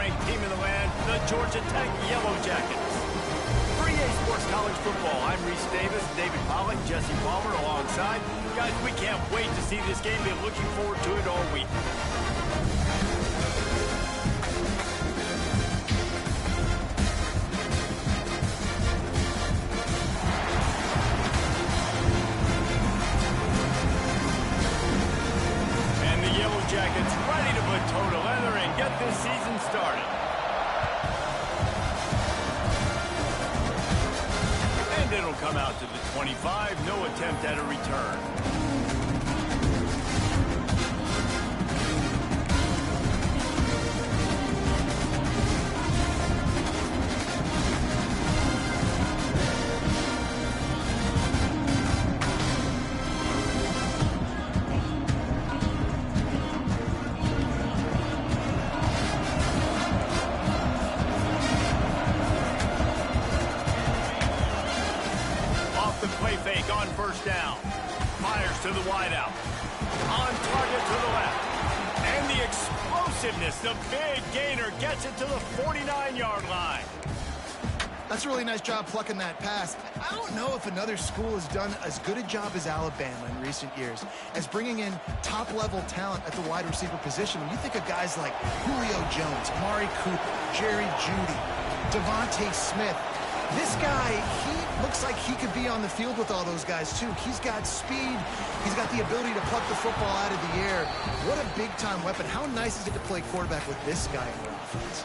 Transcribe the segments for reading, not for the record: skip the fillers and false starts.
ranked team in the land, the Georgia Tech Yellow Jackets. For EA Sports College Football, I'm Reese Davis, David Pollack, Jesse Palmer alongside. Guys, we can't wait to see this game. Been looking forward to it all week. And the Yellow Jackets ready to put toe to leather and get this season started. And it'll come out to the 25. No attempt at a return. Play fake on first down. Fires to the wideout. On target to the left. And the explosiveness, the big gainer gets it to the 49-yard line. That's a really nice job plucking that pass. I don't know if another school has done as good a job as Alabama in recent years as bringing in top-level talent at the wide receiver position. When you think of guys like Julio Jones, Amari Cooper, Jerry Jeudy, Devontae Smith, this guy, he looks like he could be on the field with all those guys, too. He's got speed. He's got the ability to pluck the football out of the air. What a big-time weapon. How nice is it to play quarterback with this guy in your offense?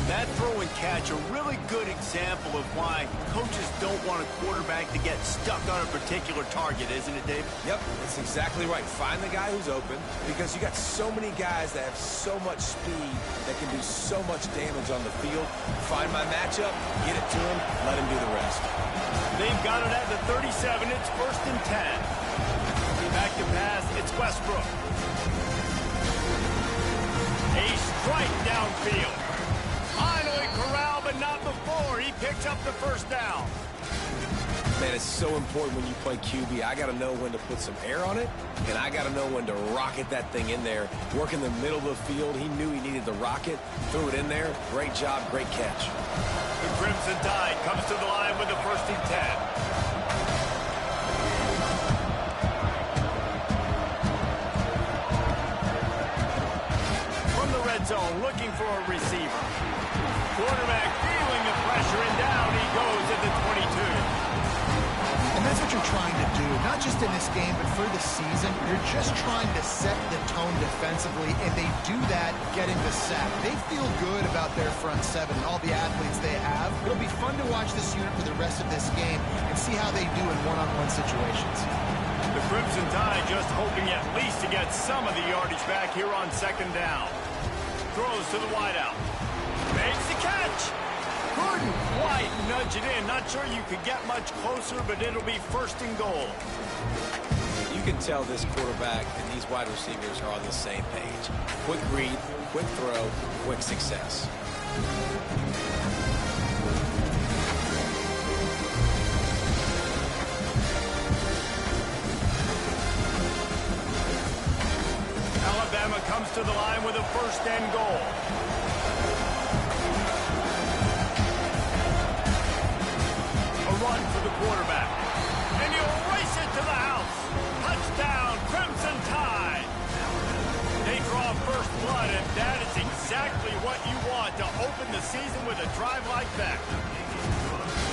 That throw and catch, a really good example of why coaches don't want a quarterback to get stuck on a particular target, isn't it, Dave? Yep, that's exactly right. Find the guy who's open, because you got so many guys that have so much speed that can do so much damage on the field. Find my matchup, get it to him, let him do the rest. They've got it at the 37. It's 1st and 10. Back to pass, it's Westbrook. A strike downfield. Finally corralled, but not before. He picks up the first down. Man, it's so important when you play QB. I got to know when to put some air on it, and I got to know when to rocket that thing in there. Work in the middle of the field. He knew he needed the rocket. Threw it in there. Great job, great catch. The Crimson Tide comes to the line with the 1st and 10. Zone, looking for a receiver. Quarterback feeling the pressure, and down he goes at the 22. And that's what you're trying to do, not just in this game, but for the season. You're just trying to set the tone defensively, and they do that getting the sack. They feel good about their front seven and all the athletes they have. It'll be fun to watch this unit for the rest of this game and see how they do in one-on-one situations. The Crimson Tide just hoping at least to get some of the yardage back here on 2nd down. Throws to the wideout. Makes the catch. Couldn't quite nudge it in. Not sure you could get much closer, but it'll be 1st and goal. You can tell this quarterback and these wide receivers are on the same page. Quick read, quick throw, quick success. Alabama comes to the line with a 1st and goal. A run for the quarterback. And he'll race it to the house. Touchdown, Crimson Tide. They draw first blood, and that is exactly what you want to open the season with a drive like that.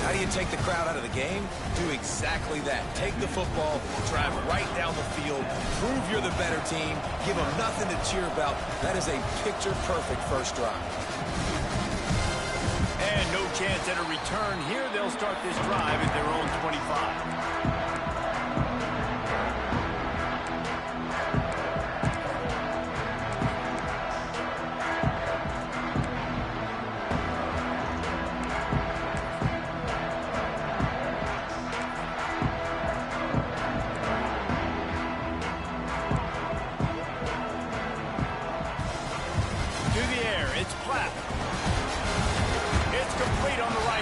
How do you take the crowd out of the game? Do exactly that. Take the football, drive right down the field, prove you're the better team, give them nothing to cheer about. That is a picture-perfect first drive. And no chance at a return here. They'll start this drive at their own 25.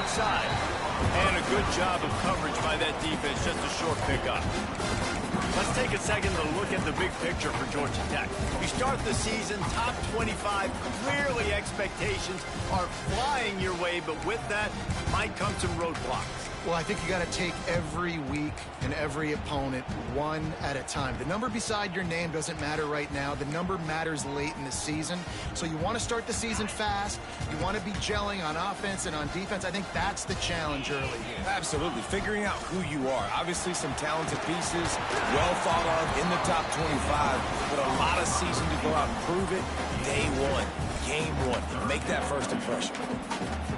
Side. And a good job of coverage by that defense. Just a short pickup. Let's take a second to look at the big picture for Georgia Tech. You start the season top 25. Clearly expectations are flying your way, but with that might come some roadblocks. Well, I think you got to take every week and every opponent one at a time. The number beside your name doesn't matter right now. The number matters late in the season. So you want to start the season fast. You want to be gelling on offense and on defense. I think that's the challenge early here. Absolutely. Figuring out who you are. Obviously, some talented pieces, well thought of in the top 25, but a lot of season to go out and prove it. Day one, game one. Make that first impression.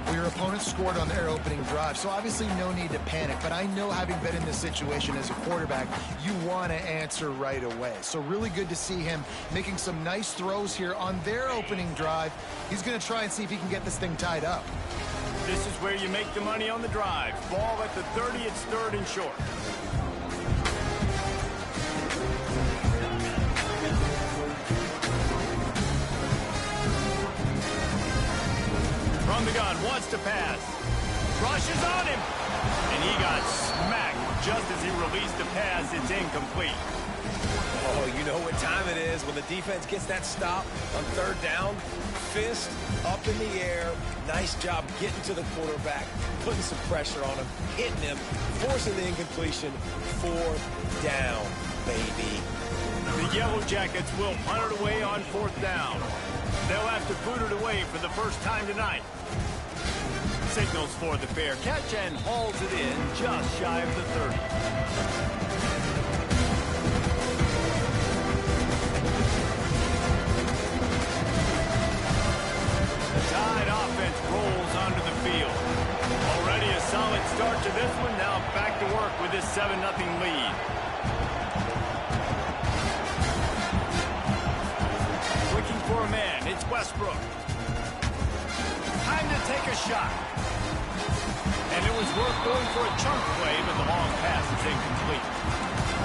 Well, your opponent scored on their opening drive, so obviously no need to panic. But I know, having been in this situation as a quarterback, you want to answer right away. So really good to see him making some nice throws here on their opening drive. He's going to try and see if he can get this thing tied up. This is where you make the money on the drive. Ball at the 30, it's third and short. From the gun, wants to pass. Rushes on him. And he got smacked just as he released the pass. It's incomplete. Oh, you know what time it is when the defense gets that stop on third down. Fist up in the air. Nice job getting to the quarterback, putting some pressure on him, hitting him, forcing the incompletion. Fourth down, baby. The Yellow Jackets will punt it away on fourth down. They'll have to boot it away for the first time tonight. Signals for the fair catch and hauls it in just shy of the 30. The Tide offense rolls onto the field. Already a solid start to this one. Now back to work with this 7-0 lead. Looking for a man. It's Westbrook. Time to take a shot. And it was worth going for a chunk play, but the long pass is incomplete.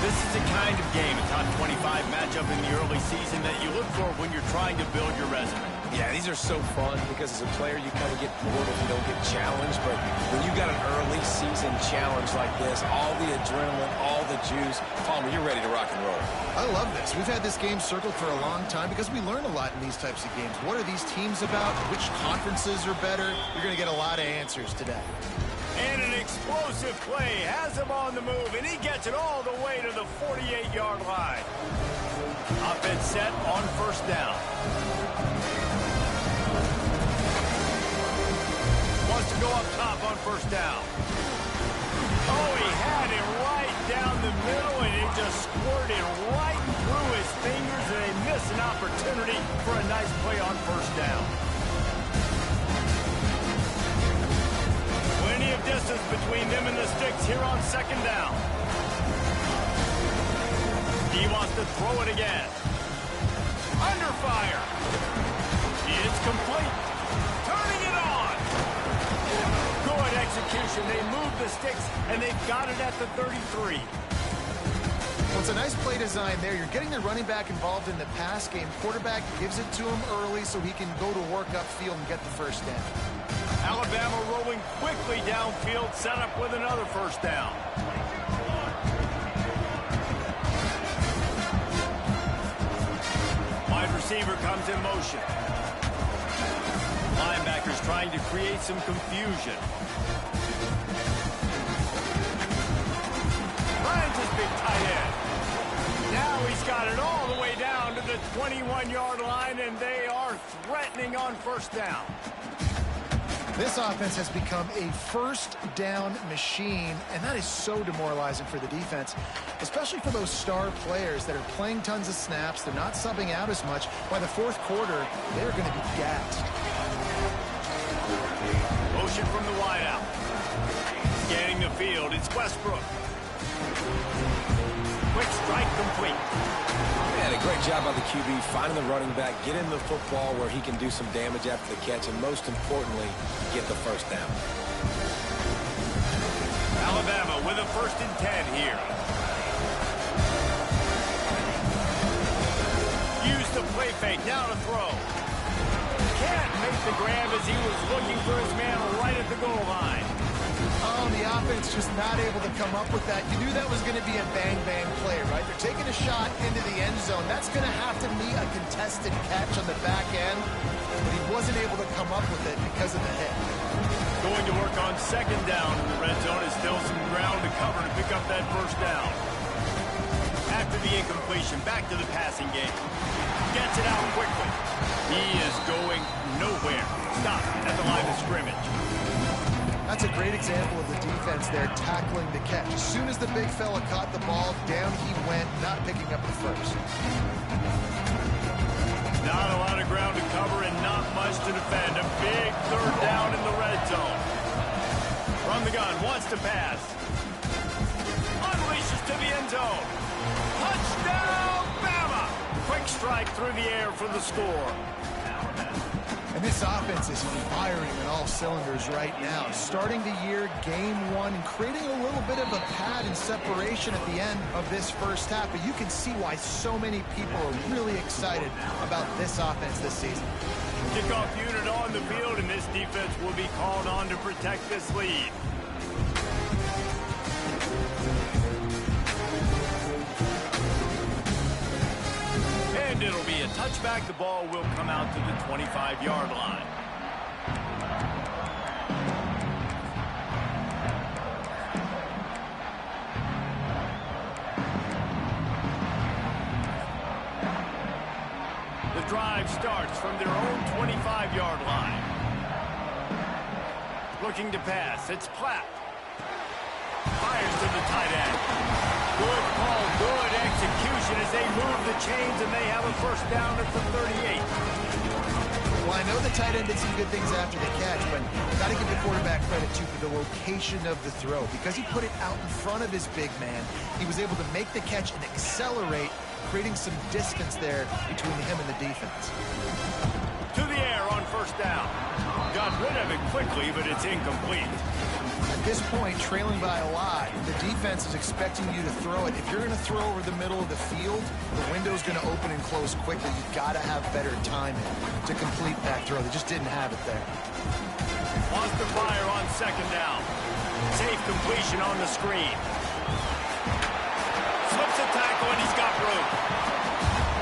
This is the kind of game, a top 25 matchup in the early season, that you look for when you're trying to build your resume. Yeah, these are so fun because as a player, you kind of get bored if you don't get challenged. But when you got an early season challenge like this, all the adrenaline, all the juice, Palmer, you're ready to rock and roll. I love this. We've had this game circled for a long time because we learn a lot in these types of games. What are these teams about? Which conferences are better? You're going to get a lot of answers today. And an explosive play has him on the move, and he gets it all the way to the 48-yard line. Offense set on first down. Wants to go up top on first down. Oh, he had it right down the middle, and it just squirted right through his fingers, and they missed an opportunity for a nice play on first down. Plenty of distance between them and the sticks here on second down. He wants to throw it again. Under fire. It's complete. Turning it on. Good execution. They move the sticks, and they've got it at the 33. Well, it's a nice play design there. You're getting the running back involved in the pass game. Quarterback gives it to him early so he can go to work upfield and get the first down. Alabama rolling quickly downfield, set up with another first down. Wide receiver comes in motion. Linebackers trying to create some confusion. Finds his big tight end. Now he's got it all the way down to the 21-yard line, and they are threatening on first down. This offense has become a first down machine, and that is so demoralizing for the defense, especially for those star players that are playing tons of snaps. They're not subbing out as much. By the fourth quarter, they're going to be gassed. Motion from the wideout. Scanning the field, it's Westbrook. Quick strike complete. Man, a great job by the QB finding the running back, getting the football where he can do some damage after the catch, and most importantly, get the first down. Alabama with a 1st and 10 here. Use the play fake, now to throw. Can't make the grab as he was looking for his man right at the goal line. Oh, the offense just not able to come up with that. You knew that was going to be a bang-bang play, right? They're taking a shot into the end zone. That's going to have to be a contested catch on the back end, but he wasn't able to come up with it because of the hit. Going to work on second down in the red zone is still some ground to cover to pick up that first down. After the incompletion, back to the passing game. Gets it out quickly. He is going nowhere. Stopped at the line of scrimmage. That's a great example of the defense there tackling the catch. As soon as the big fella caught the ball, down he went, not picking up the first. Not a lot of ground to cover and not much to defend. A big third down in the red zone. From the gun, wants to pass. Unleashes to the end zone. Touchdown, Bama! Quick strike through the air for the score. And this offense is firing on all cylinders right now. Starting the year, game one, and creating a little bit of a pad and separation at the end of this first half. But you can see why so many people are really excited about this offense this season. Kickoff unit on the field, and this defense will be called on to protect this lead. And it'll be a touchback. The ball will come out to the 25-yard line. The drive starts from their own 25-yard line. Looking to pass. It's Platt. Fires to the tight end. Good call, good execution as they move the chains, and they have a first down at the 38. Well, I know the tight end did some good things after the catch, but got to give the quarterback credit, too, for the location of the throw. Because he put it out in front of his big man, he was able to make the catch and accelerate, creating some distance there between him and the defense. To the air on first down. Got rid of it quickly, but it's incomplete. At this point, trailing by a lot, the defense is expecting you to throw it. If you're going to throw over the middle of the field, the window's going to open and close quickly. You've got to have better timing to complete that throw. They just didn't have it there. Wants to fire on second down. Safe completion on the screen. Slips a tackle, and he's got room.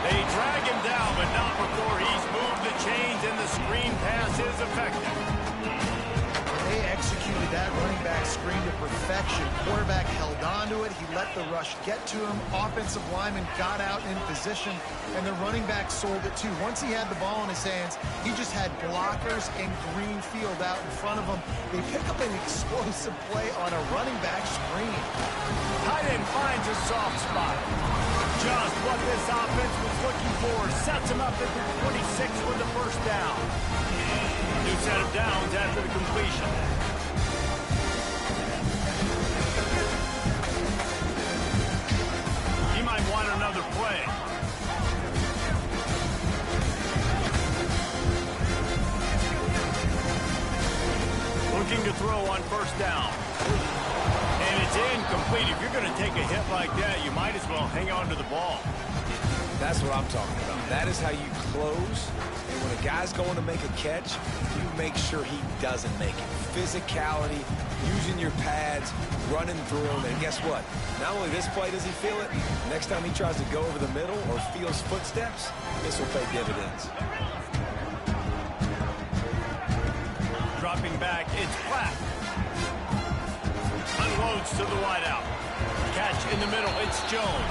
They drag him down, but not before he's moved the chains, and the screen pass is effective. They executed that running back screen to perfection. Quarterback held on to it. He let the rush get to him. Offensive lineman got out in position, and the running back sold it too. Once he had the ball in his hands, he just had blockers and green field out in front of him. They pick up an explosive play on a running back screen. Tight end finds a soft spot. Just what this offense was looking for. Sets him up at the 26 for the first down. New set of downs after the completion. He might want another play. Looking to throw on first down. And it's incomplete. If you're going to take a hit like that, you might as well hang on to the ball. That's what I'm talking about. That is how you close. And when a guy's going to make a catch, you make sure he doesn't make it. Physicality, using your pads, running through him. And guess what? Not only this play does he feel it, next time he tries to go over the middle or feels footsteps, this will pay dividends. Dropping back, it's Platt. Unloads to the wideout. Catch in the middle, it's Jones.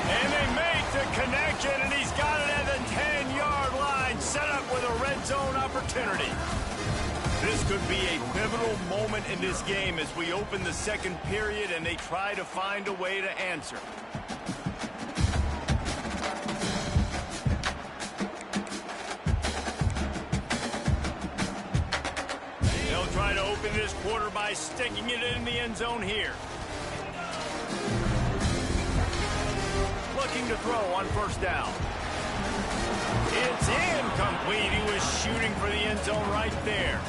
And they make the connection, and he's got it at the 10-yard line, set up with a red zone opportunity. This could be a pivotal moment in this game as we open the second period and they try to find a way to answer. They'll try to open this quarter by sticking it in the end zone here. Looking to throw on first down. It's incomplete. He was shooting for the end zone right there.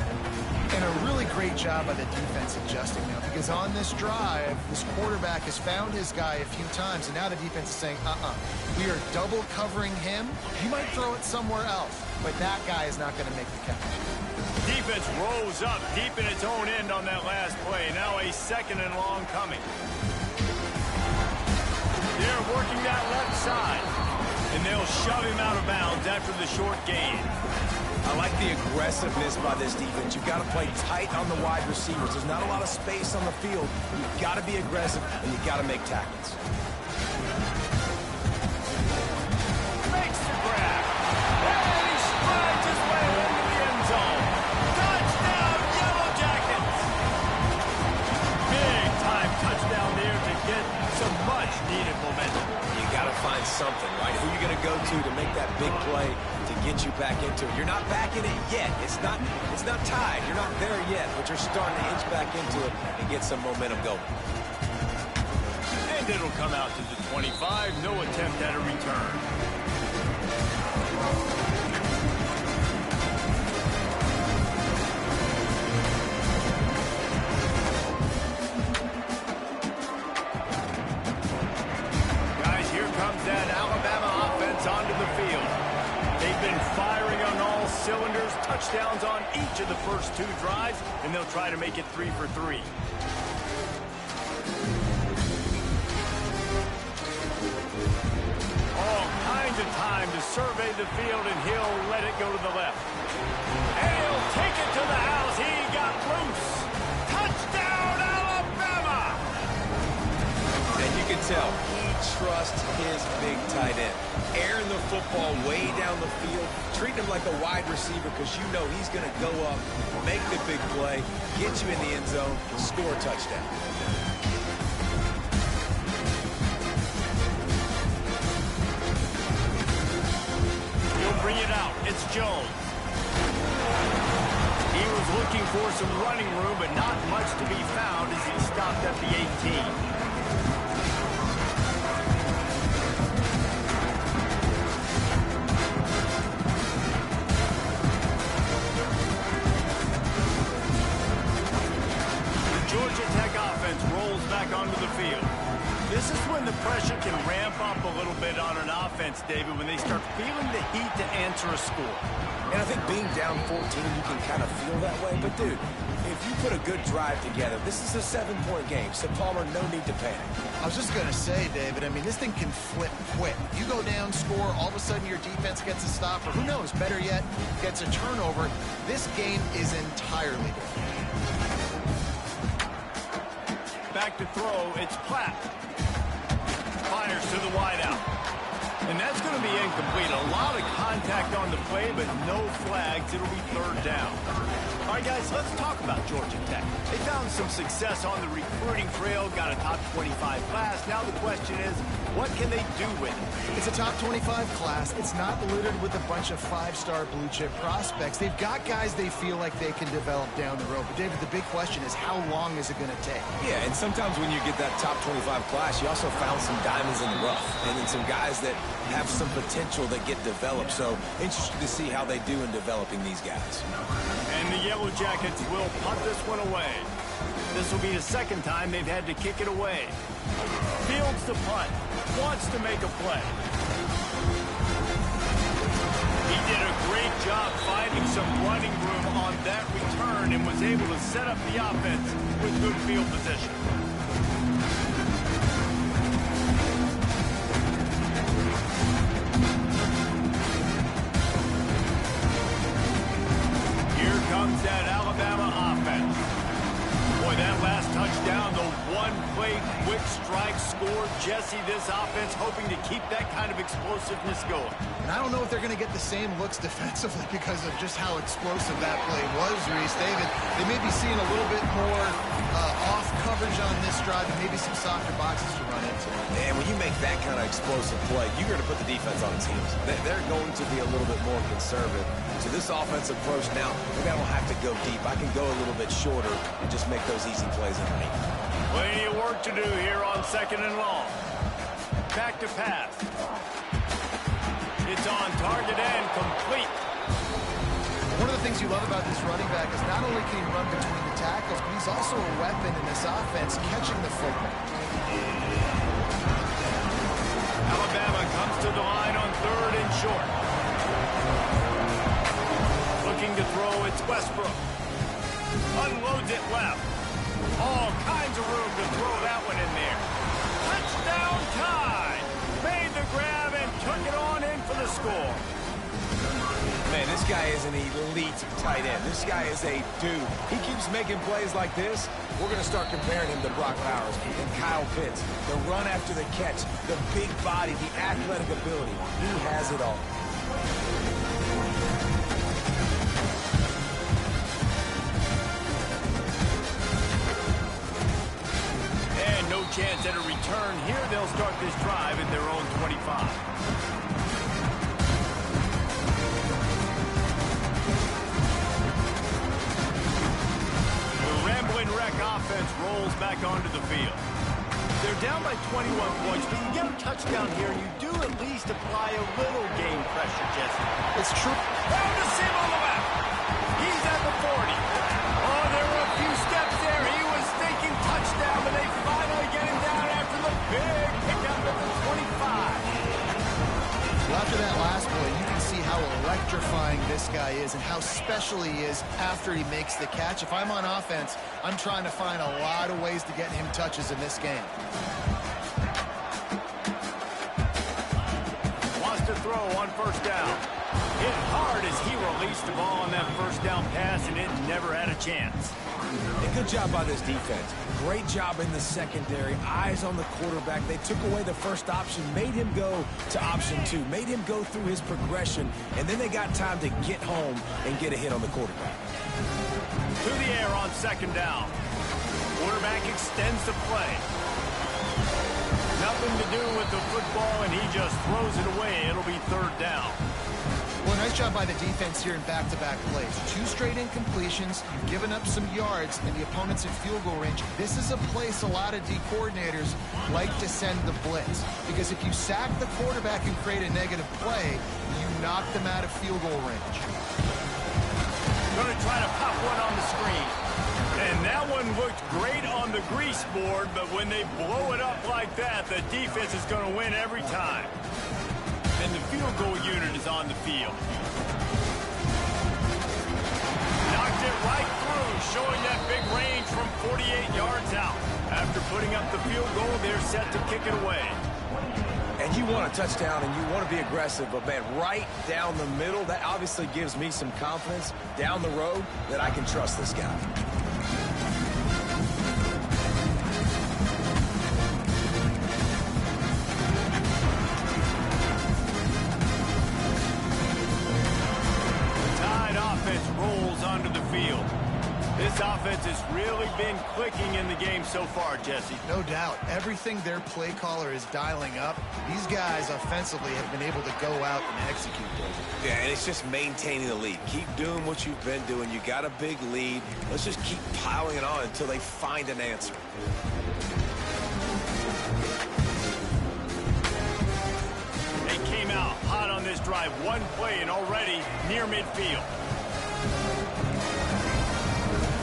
And a really great job by the defense adjusting now, because on this drive, this quarterback has found his guy a few times, and now the defense is saying, we are double covering him. He might throw it somewhere else, but that guy is not going to make the catch. Defense rose up deep in its own end on that last play. Now a 2nd and long coming. They're working that left side, and they'll shove him out of bounds after the short gain. I like the aggressiveness by this defense. You've got to play tight on the wide receivers. There's not a lot of space on the field. You've got to be aggressive, and you've got to make tackles. Makes the grab. And he strides his way into the end zone. Touchdown, Yellow Jackets! Big time touchdown there to get some much-needed momentum. You got to find something, right? Who are you going to go to make that big play to get you back into it? You're not back in it yet. It's not tied. You're not there yet, but you're starting to inch back into it and get some momentum going. And it'll come out to the 25. No attempt at a return. Guys, here comes that Alabama offense onto the field. They've been firing on all cylinders, touchdowns on each of the first 2 drives, and they'll try to make it 3 for 3. All kinds of time to survey the field, and he'll let it go to the left. And he'll take it to the house. He got loose. Touchdown, Alabama! And you can tell he trusts his big tight end. Airing the football way down the field, treating him like a wide receiver because you know he's going to go up, make the big play, get you in the end zone, score a touchdown. He'll bring it out. It's Jones. He was looking for some running room, but not much to be found as he stopped at the 18. Georgia Tech offense rolls back onto the field. This is when the pressure can ramp up a little bit on an offense, David, when they start feeling the heat to answer a score. And I think being down 14, you can kind of feel that way. But, dude, if you put a good drive together, this is a 7-point game. So, Palmer, no need to panic. I was just going to say, David, I mean, this thing can flip quick. You go down, score, all of a sudden your defense gets a stop, or who knows, better yet, gets a turnover. This game is entirely different. Back to throw, it's Platt. Fires to the wideout. And that's going to be incomplete. A lot of contact on the play, but no flags. It'll be 3rd down. All right, guys, let's talk about Georgia Tech. They found some success on the recruiting trail, got a top 25 class. Now the question is, what can they do with it? It's a top 25 class. It's not littered with a bunch of 5-star blue-chip prospects. They've got guys they feel like they can develop down the road. But, David, the big question is, how long is it going to take? Yeah, and sometimes when you get that top 25 class, you also found some diamonds in the rough. And then some guys that have some potential that get developed. So, interested to see how they do in developing these guys. And the Yellow Jackets will punt this one away. This will be the 2nd time they've had to kick it away. Fields the punt. Wants to make a play. He did a great job finding some running room on that return and was able to set up the offense with good field position. Here comes that Alabama offense. Boy, that last touchdown, the one-play quick strike score. Jesse, this offense hoping to keep that kind of explosiveness going. And I don't know if they're going to get the same looks defensively because of just how explosive that play was, Reese. David, they may be seeing a little bit more off coverage on this drive and maybe some softer boxes to run into. And when you make that kind of explosive play, you're going to put the defense on its heels. They're going to be a little bit more conservative. So this offensive approach now, maybe I don't have to go deep. I can go a little bit shorter and just make those easy plays underneath. Plenty of work to do here on 2nd and long. Back to pass. It's on target and complete. One of the things you you love about this running back is not only can he run between the tackles, but he's also a weapon in this offense catching the football. Alabama comes to the line on 3rd and short. Looking to throw, it's Westbrook. Unloads it left. All kinds of room to throw that one in there. Touchdown Tide! Made the grab and took it on in for the score. Man, this guy is an elite tight end. This guy is a dude. He keeps making plays like this. We're going to start comparing him to Brock Bowers and Kyle Pitts. The run after the catch, the big body, the athletic ability. He has it all. And no chance at a return here. They'll start this drive at their own 25. Wreck offense rolls back onto the field. They're down by 21 points, but you get a touchdown here, and you do at least apply a little game pressure, Jesse. It's true. Down to Sim on the left. He's at the 40. Oh, there were a few steps there. He was thinking touchdown, but they finally get him down after the big pickup at the 25. Well, after that last play, you can see how electrifying this guy is and how special he is after he makes the catch. If I'm on offense, I'm trying to find a lot of ways to get him touches in this game. Wants to throw on 1st down. Hit hard as he released the ball on that 1st down pass, and it never had a chance. A good job by this defense. Great job in the secondary. Eyes on the quarterback. They took away the first option, made him go to option 2, made him go through his progression, and then they got time to get home and get a hit on the quarterback. To the air on 2nd down. Quarterback extends the play. Nothing to do with the football, and he just throws it away. It'll be 3rd down. Well, nice job by the defense here in back-to-back plays. 2 straight incompletions, you've given up some yards, and the opponent's in field goal range. This is a place a lot of D coordinators like to send the blitz, because if you sack the quarterback and create a negative play, you knock them out of field goal range. Going to try to pop one on the screen. And that one looked great on the grease board, but when they blow it up like that, the defense is going to win every time. And the field goal unit is on the field. Knocked it right through, showing that big range from 48 yards out. After putting up the field goal, they're set to kick it away. And you want a touchdown and you want to be aggressive, but man, right down the middle, that obviously gives me some confidence down the road that I can trust this guy. Rolls onto the field. This offense has really been clicking in the game so far, Jesse. No doubt. Everything their play caller is dialing up, these guys offensively have been able to go out and execute. Yeah, and it's just maintaining the lead. Keep doing what you've been doing. You got a big lead. Let's just keep piling it on until they find an answer. They came out hot on this drive. One play and already near midfield.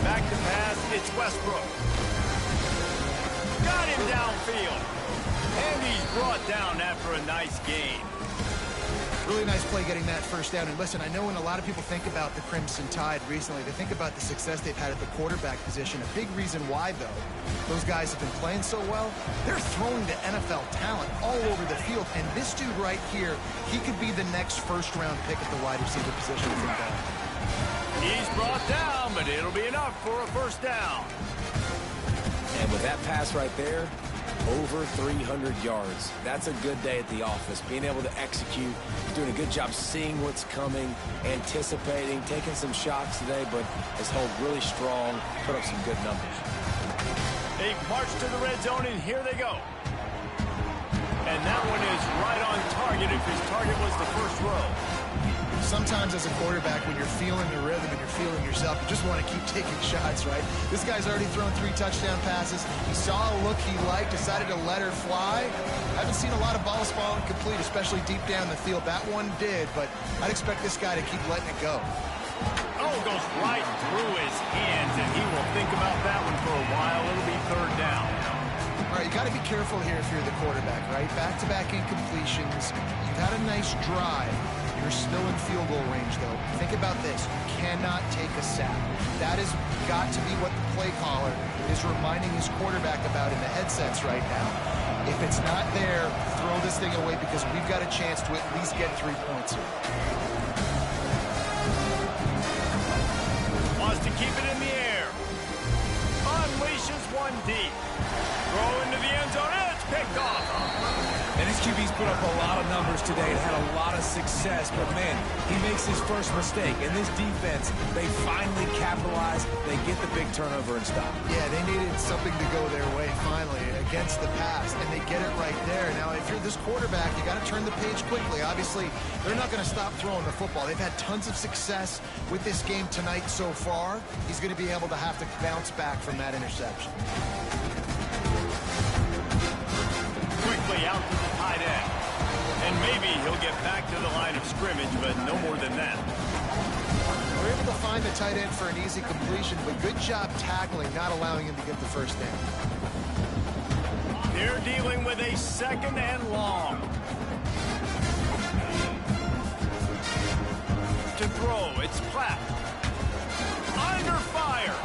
Back to pass, it's Westbrook. Got him downfield. And he's brought down after a nice gain. Really nice play getting that 1st down. And listen, I know when a lot of people think about the Crimson Tide recently, they think about the success they've had at the quarterback position. A big reason why, though, those guys have been playing so well, they're throwing to NFL talent all over the field. And this dude right here, he could be the next 1st-round pick at the wide receiver position if he's done. He's brought down, but it'll be enough for a 1st down. And with that pass right there, over 300 yards. That's a good day at the office. Being able to execute, doing a good job seeing what's coming, anticipating, taking some shots today, but has held really strong, put up some good numbers. They've marched to the red zone, and here they go. And that one is right on target if his target was the 1st row. Sometimes as a quarterback, when you're feeling the rhythm and you're feeling yourself, you just want to keep taking shots, right? This guy's already thrown 3 touchdown passes. He saw a look he liked, decided to let her fly. I haven't seen a lot of balls fall incomplete, especially deep down the field. That one did, but I'd expect this guy to keep letting it go. Oh, goes right through his hands, and he will think about that one for a while. It'll be third down. All right, you got to be careful here if you're the quarterback, right? Back-to-back incompletions. You've had a nice drive. You're still in field goal range, though. Think about this. You cannot take a sack. That has got to be what the play caller is reminding his quarterback about in the headsets right now. If it's not there, throw this thing away because we've got a chance to at least get 3 points here. Wants to keep it in the air. Unleashes one deep. Throw into the end zone. It's picked off. And his QB's put up a lot of numbers today and had a lot of success, but man, he makes his first mistake. And this defense, they finally capitalize. They get the big turnover and stop. Yeah, they needed something to go their way finally against the pass, and they get it right there. Now, if you're this quarterback, you got to turn the page quickly. Obviously, they're not going to stop throwing the football. They've had tons of success with this game tonight so far. He's going to be able to have to bounce back from that interception. Quickly out to the tight end. And maybe he'll get back to the line of scrimmage, but no more than that. We're able to find the tight end for an easy completion, but good job tackling, not allowing him to get the first down. They're dealing with a second and long. To throw, it's Platt. Under fire.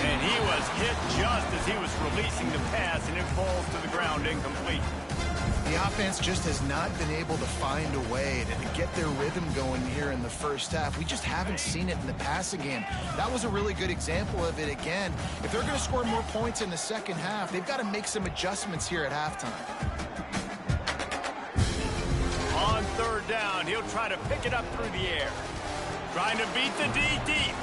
And he was hit just as he was releasing the pass, and it falls to the ground incomplete. The offense just has not been able to find a way to get their rhythm going here in the first half. We just haven't seen it in the passing game. That was a really good example of it again. If they're going to score more points in the second half, they've got to make some adjustments here at halftime. On third down, he'll try to pick it up through the air. Trying to beat the D deep.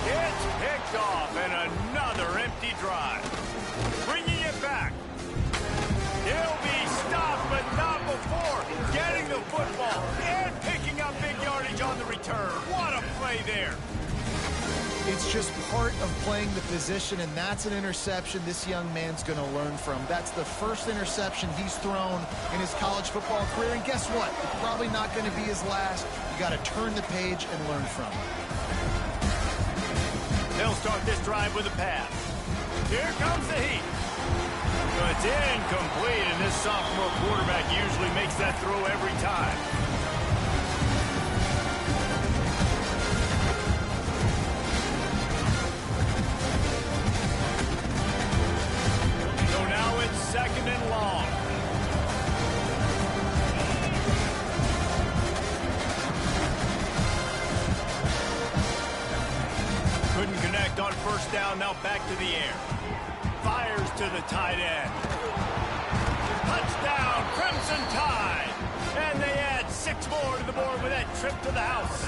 It's picked off, and another empty drive. Bringing it back. He'll be stopped, but not before getting the football and picking up big yardage on the return. What a play there. It's just part of playing the position, and that's an interception this young man's going to learn from. That's the first interception he's thrown in his college football career, and guess what? It's probably not going to be his last. You got to turn the page and learn from it. They'll start this drive with a pass. Here comes the heat. It's incomplete, and this sophomore quarterback usually makes that throw every time. So now it's second and long. Couldn't connect on first down, now back to the air. Fires to the tight end. Touchdown, Crimson Tide. And they add 6 more to the board with that trip to the house.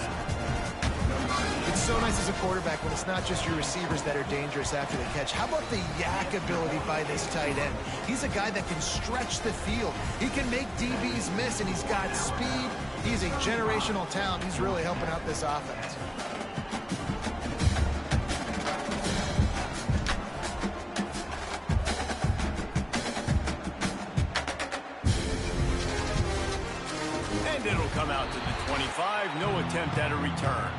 It's so nice as a quarterback when it's not just your receivers that are dangerous after the catch. How about the yak ability by this tight end? He's a guy that can stretch the field. He can make DBs miss, and he's got speed. He's a generational talent. He's really helping out this offense. It'll come out to the 25. No attempt at a return.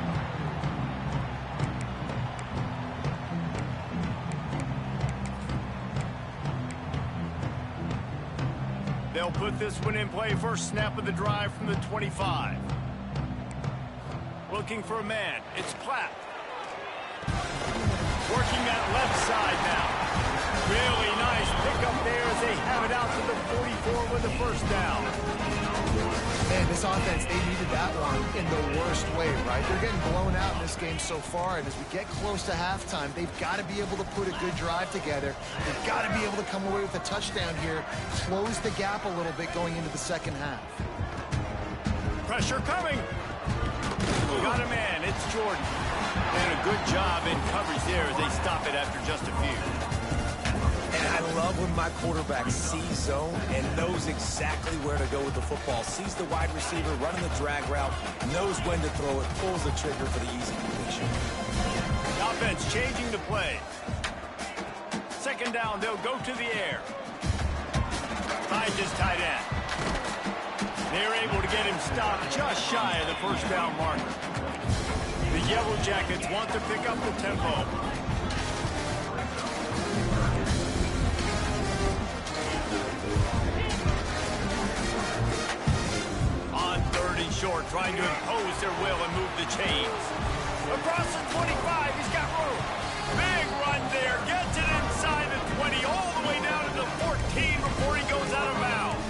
They'll put this one in play. First snap of the drive from the 25. Looking for a man. It's Platt. Working that left side now. Really nice pickup there as they have it out to the 44 with the first down. Man, this offense, they needed that one in the worst way, right? They're getting blown out in this game so far, and as we get close to halftime, they've got to be able to put a good drive together. They've got to be able to come away with a touchdown here, close the gap a little bit going into the second half. Pressure coming. Got a man. It's Jordan. And a good job in coverage there as they stop it after just a few. And I love when my quarterback sees zone and knows exactly where to go with the football. Sees the wide receiver running the drag route, knows when to throw it, pulls the trigger for the easy completion. The offense changing the play. Second down, they'll go to the air. Finds his tight end. They're able to get him stopped just shy of the first down marker. The yellow Jackets want to pick up the tempo. On 3rd and short, trying to impose their will and move the chains. Across the 25, he's got room. Big run there, gets it inside the 20, all the way down to the 14 before he goes out of bounds.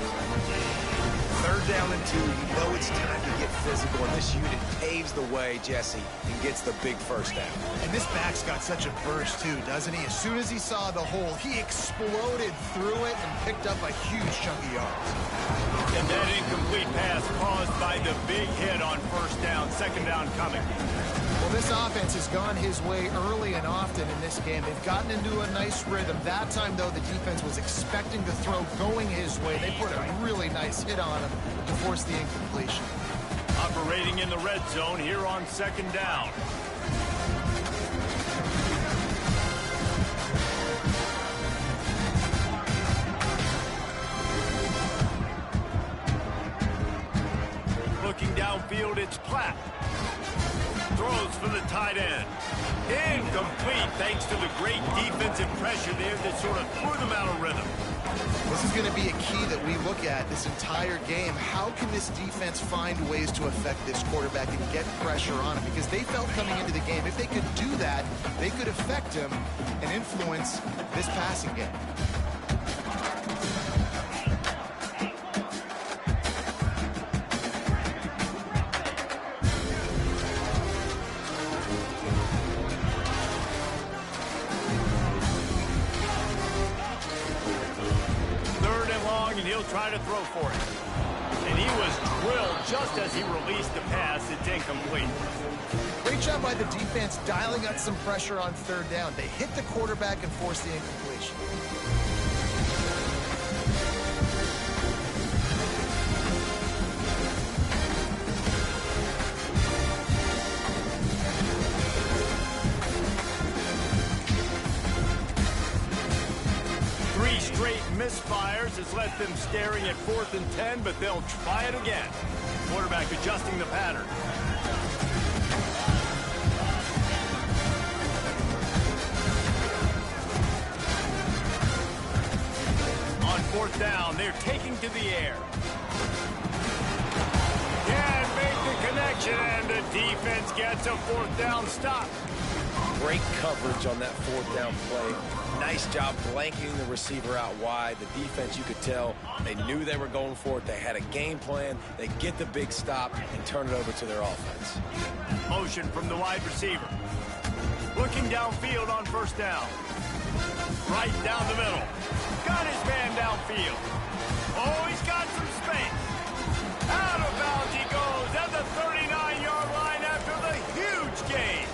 3rd down and 2, you know it's time to get physical, and this unit paves the way, Jesse, and gets the big 1st down. And this back's got such a burst, too, doesn't he? As soon as he saw the hole, he exploded through it and picked up a huge chunk of yards. And that incomplete pass caused by the big hit on 1st down, 2nd down coming. Well, this offense has gone his way early and often in this game. They've gotten into a nice rhythm. That time, though, the defense was expecting to throw going his way. They put a really nice hit on him to force the incompletion. Operating in the red zone here on 2nd down. Looking downfield, it's Platt. Throws for the tight end. Incomplete thanks to the great defensive pressure there that sort of threw them out of rhythm. This is going to be a key that we look at this entire game. How can this defense find ways to affect this quarterback and get pressure on him? Because they felt coming into the game, if they could do that, they could affect him and influence this passing game. Try to throw for it. And he was drilled just as he released the pass. It's incomplete. Great job by the defense dialing up some pressure on 3rd down. They hit the quarterback and forced the incompletion. Misfires has left them staring at 4th and 10, but they'll try it again. Quarterback adjusting the pattern. On 4th down, they're taking to the air. Can't make the connection, and the defense gets a 4th down stop. Great coverage on that 4th down play. Nice job blanketing the receiver out wide. The defense, you could tell, they knew they were going for it. They had a game plan. They get the big stop and turn it over to their offense. Motion from the wide receiver. Looking downfield on 1st down. Right down the middle. Got his man downfield. Oh, he's got some space. Out of bounds he goes at the 39-yard line after the huge gain.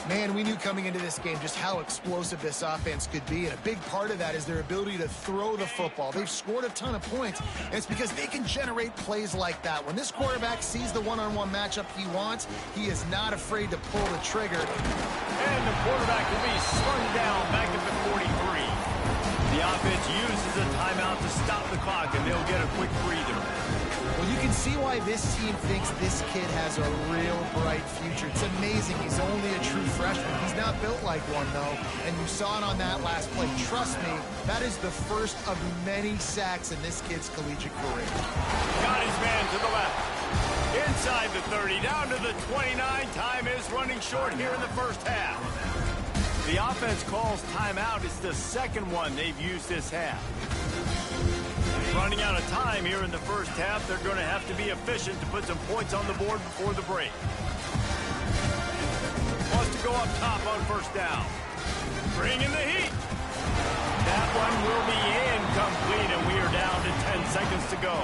Man, we knew coming into this game just how explosive this offense could be, and a big part of that is their ability to throw the football. They've scored a ton of points, and it's because they can generate plays like that. When this quarterback sees the one-on-one matchup he wants, he is not afraid to pull the trigger. And the quarterback will be slung down back at the 43. The offense uses a timeout to stop the clock, and they'll get a quick breather. Well, you can see why this team thinks this kid has a real bright future. It's amazing. He's only a true freshman. He's not built like one, though, and you saw it on that last play. Trust me, that is the first of many sacks in this kid's collegiate career. Got his man to the left. Inside the 30, down to the 29. Time is running short here in the 1st half. The offense calls timeout. It's the 2nd one they've used this half. Running out of time here in the 1st half. They're going to have to be efficient to put some points on the board before the break. Wants to go up top on 1st down. Bring in the heat. That one will be incomplete, and we are down to 10 seconds to go.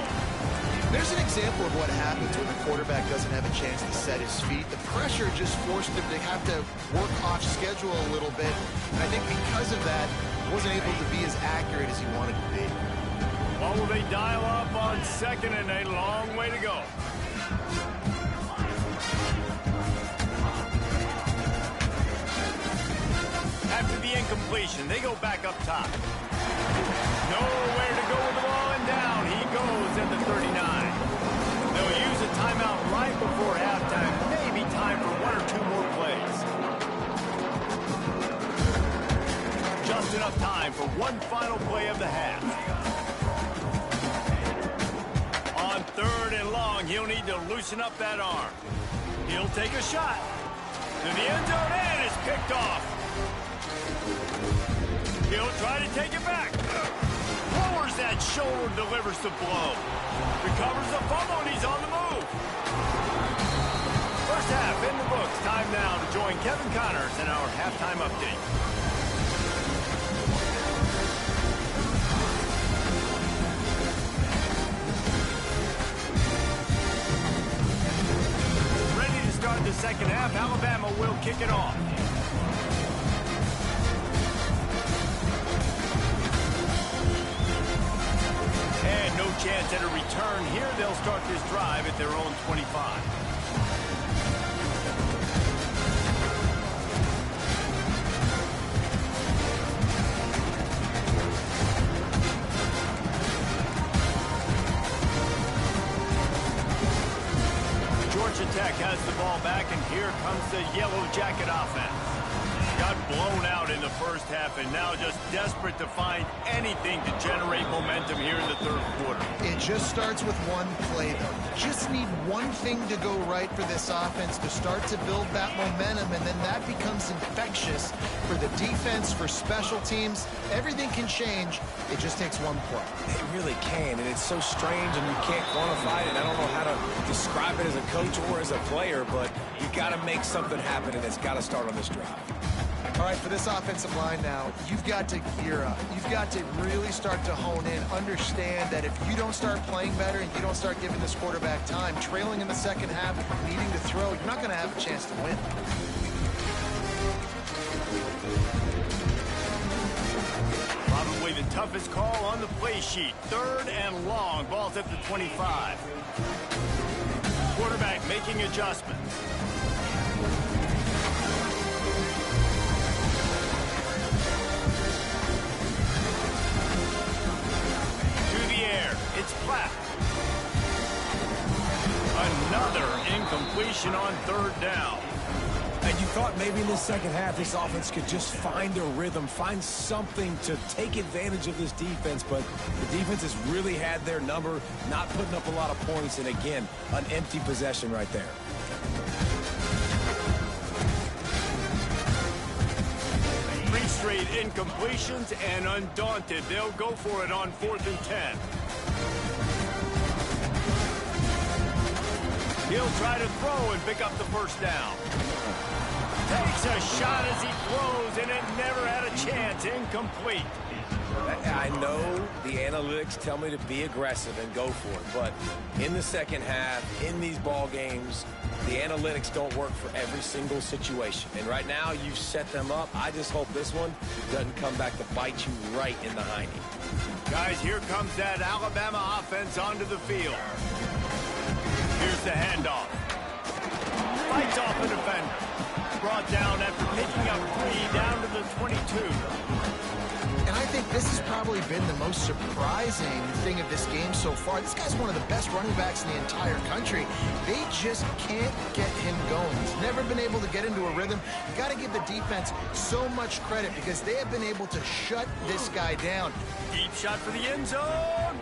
There's an example of what happens when the quarterback doesn't have a chance to set his feet. The pressure just forced him to have to work off schedule a little bit. And I think because of that, he wasn't able to be as accurate as he wanted to be. What will they dial up on 2nd and a long way to go? After the incompletion, they go back up top. Nowhere to go with the ball, and down he goes at the 39. They'll use a timeout right before halftime. Maybe time for 1 or 2 for one final play of the half. On 3rd and long, he'll need to loosen up that arm. He'll take a shot. To the end zone, and it's picked off. He'll try to take it back. Lowers that shoulder, delivers the blow. Recovers the fumble, and he's on the move. First half in the books. Time now to join Kevin Connors in our halftime update. Ready to start the second half. Alabama will kick it off. And no chance at a return here. They'll start this drive at their own 25. Georgia Tech has the ball back, and here comes the Yellow Jacket offense. Got blown out in the first half, and now just desperate to find anything to generate momentum here in the third quarter. It just starts with one play, though. Just need one thing to go right for this offense to start to build that momentum, and then that becomes infectious for the defense, for special teams. Everything can change. It just takes one play. It really can, and it's so strange, and you can't quantify it. I don't know how to describe it as a coach or as a player, but you got to make something happen, and it's got to start on this drive. All right, for this offensive line now, you've got to gear up. You've got to really start to hone in, understand that if you don't start playing better and you don't start giving this quarterback time, trailing in the second half, needing to throw, you're not going to have a chance to win. Probably the toughest call on the play sheet. 3rd and long. Ball's at the 25. Quarterback making adjustments. It's Platt. Another incompletion on 3rd down. And you thought maybe in the second half this offense could just find their rhythm, find something to take advantage of this defense, but the defense has really had their number, not putting up a lot of points, and again, an empty possession right there. Straight incompletions, and undaunted, they'll go for it on 4th and 10. He'll try to throw and pick up the first down. Takes a shot as he throws, and it never had a chance. Incomplete. I know the analytics tell me to be aggressive and go for it, but in the second half, in these ball games, the analytics don't work for every single situation. And right now, you've set them up. I just hope this one doesn't come back to bite you right in the hiney. Guys, here comes that Alabama offense onto the field. Here's the handoff. Fights off a defender. Brought down after picking up 3 down to the 22. And I think this has probably been the most surprising thing of this game so far. This guy's one of the best running backs in the entire country. They just can't get him going. He's never been able to get into a rhythm. You got to give the defense so much credit because they have been able to shut this guy down. Deep shot for the end zone.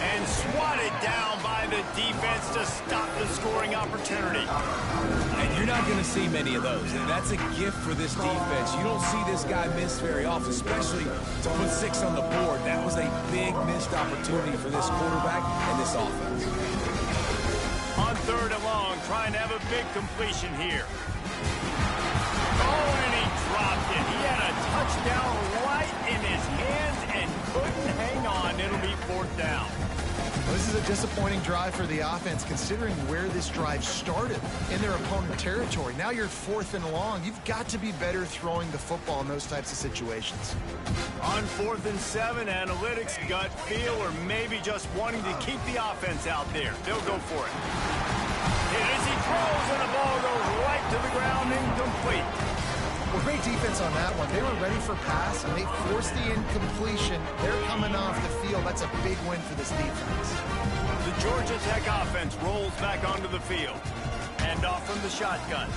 And swatted down by the defense to stop the scoring opportunity. And you're not going to see many of those. And that's a gift for this defense. You don't see this guy miss very often, especially to put 6 on the board. That was a big missed opportunity for this quarterback and this offense. On 3rd and long, trying to have a big completion here. Oh, and he dropped it. He had a touchdown right in his hands and couldn't hang on. It'll be 4th down. Well, this is a disappointing drive for the offense, considering where this drive started in their opponent territory. Now you're 4th and long. You've got to be better throwing the football in those types of situations. On 4th and 7, analytics, gut feel, or maybe just wanting to keep the offense out there. They'll go for it. Hit as he throws, and the ball goes right to the ground, incomplete. Well, great defense on that one. They were ready for pass, and they forced the incompletion. They're coming off the field. That's a big win for this defense. The Georgia Tech offense rolls back onto the field. Handoff from the shotgun.